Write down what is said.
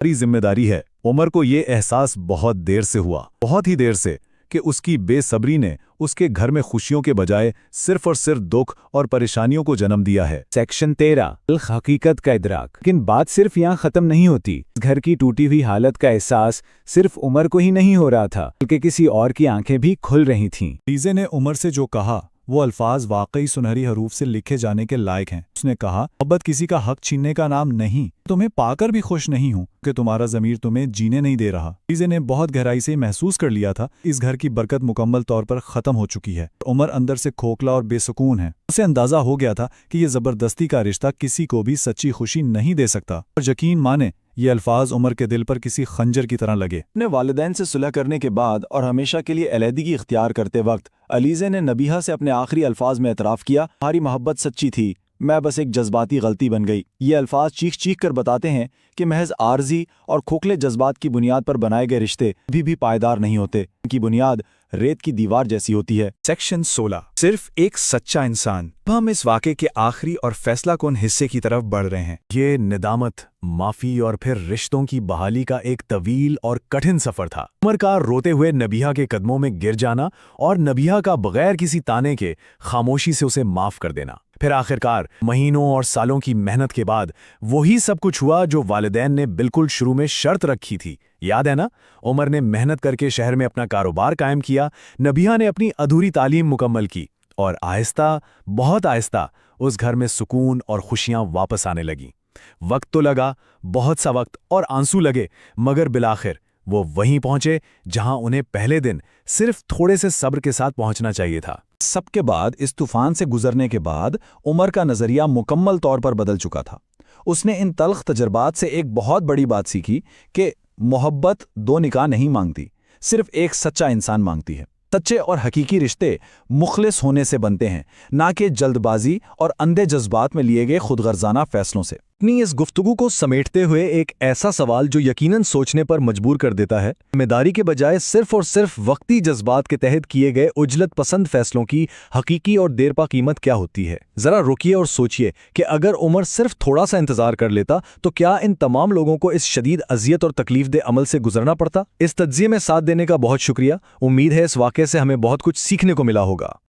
ہماری ذمہ داری ہے۔ عمر کو یہ احساس بہت دیر سے ہوا، بہت ہی دیر سے، کہ اس کی بے صبری نے اس کے گھر میں خوشیوں کے بجائے صرف اور صرف دکھ اور پریشانیوں کو جنم دیا ہے۔ سیکشن 13 حقیقت کا ادراک۔ لیکن بات صرف یہاں ختم نہیں ہوتی۔ گھر کی ٹوٹی ہوئی حالت کا احساس صرف عمر کو ہی نہیں ہو رہا تھا بلکہ کسی اور کی آنکھیں بھی کھل رہی تھیں۔ علیزہ نے عمر سے جو کہا وہ الفاظ واقعی سنہری حروف سے لکھے جانے کے لائق ہیں۔ اس نے کہا، محبت کسی کا حق چھیننے کا نام نہیں۔ تمہیں پا کر بھی خوش نہیں ہوں کہ تمہارا ضمیر تمہیں جینے نہیں دے رہا۔ علیزہ نے بہت گہرائی سے محسوس کر لیا تھا اس گھر کی برکت مکمل طور پر ختم ہو چکی ہے۔ عمر اندر سے کھوکھلا اور بے سکون ہے۔ اسے اندازہ ہو گیا تھا کہ یہ زبردستی کا رشتہ کسی کو بھی سچی خوشی نہیں دے سکتا، اور یقین مانے یہ الفاظ عمر کے دل پر کسی خنجر کی طرح لگے۔ اپنے والدین سے صلح کرنے کے بعد اور ہمیشہ کے لیے علیحدگی اختیار کرتے وقت علیزہ نے نبیہہ سے اپنے آخری الفاظ میں اعتراف کیا، ہماری محبت سچی تھی، میں بس ایک جذباتی غلطی بن گئی۔ یہ الفاظ چیخ چیخ کر بتاتے ہیں کہ محض عارضی اور کھوکھلے جذبات کی بنیاد پر بنائے گئے رشتے بھی پائیدار نہیں ہوتے، ان کی بنیاد ریت کی دیوار جیسی ہوتی ہے۔ سیکشن 16 صرف ایک سچا انسان۔ اب ہم اس واقعے کے آخری اور فیصلہ کن حصے کی طرف بڑھ رہے ہیں۔ یہ ندامت، معافی اور پھر رشتوں کی بحالی کا ایک طویل اور کٹھن سفر تھا۔ عمر کا روتے ہوئے نبیہہ کے قدموں میں گر جانا اور نبیہہ کا بغیر کسی تانے کے خاموشی سے اسے معاف کر دینا، پھر آخرکار مہینوں اور سالوں کی محنت کے بعد وہی سب کچھ ہوا جو والدین نے بالکل شروع میں شرط رکھی تھی۔ یاد ہے نا؟ عمر نے محنت کر کے شہر میں اپنا کاروبار قائم کیا، نبیہہ نے اپنی ادھوری تعلیم مکمل کی، اور آہستہ، بہت آہستہ اس گھر میں سکون اور خوشیاں واپس آنے لگیں۔ وقت تو لگا، بہت سا وقت اور آنسو لگے، مگر بالآخر وہ وہیں پہنچے جہاں انہیں پہلے دن صرف تھوڑے سے صبر کے ساتھ پہنچنا چاہیے تھا۔ سب کے بعد، اس طوفان سے گزرنے کے بعد عمر کا نظریہ مکمل طور پر بدل چکا تھا۔ اس نے ان تلخ تجربات سے ایک بہت بڑی بات سیکھی کہ محبت دو نکاح نہیں مانگتی، صرف ایک سچا انسان مانگتی ہے۔ سچے اور حقیقی رشتے مخلص ہونے سے بنتے ہیں، نہ کہ جلد بازی اور اندھے جذبات میں لیے گئے خود غرضانہ فیصلوں سے۔ اپنی اس گفتگو کو سمیٹتے ہوئے ایک ایسا سوال جو یقیناً سوچنے پر مجبور کر دیتا ہے، ذمہ داری کے بجائے صرف اور صرف وقتی جذبات کے تحت کیے گئے عجلت پسند فیصلوں کی حقیقی اور دیرپا قیمت کیا ہوتی ہے؟ ذرا رکیے اور سوچئے کہ اگر عمر صرف تھوڑا سا انتظار کر لیتا تو کیا ان تمام لوگوں کو اس شدید اذیت اور تکلیف دہ عمل سے گزرنا پڑتا؟ اس تجزیے میں ساتھ دینے کا بہت شکریہ۔ امید ہے اس واقعے سے ہمیں بہت کچھ سیکھنے کو ملا ہوگا۔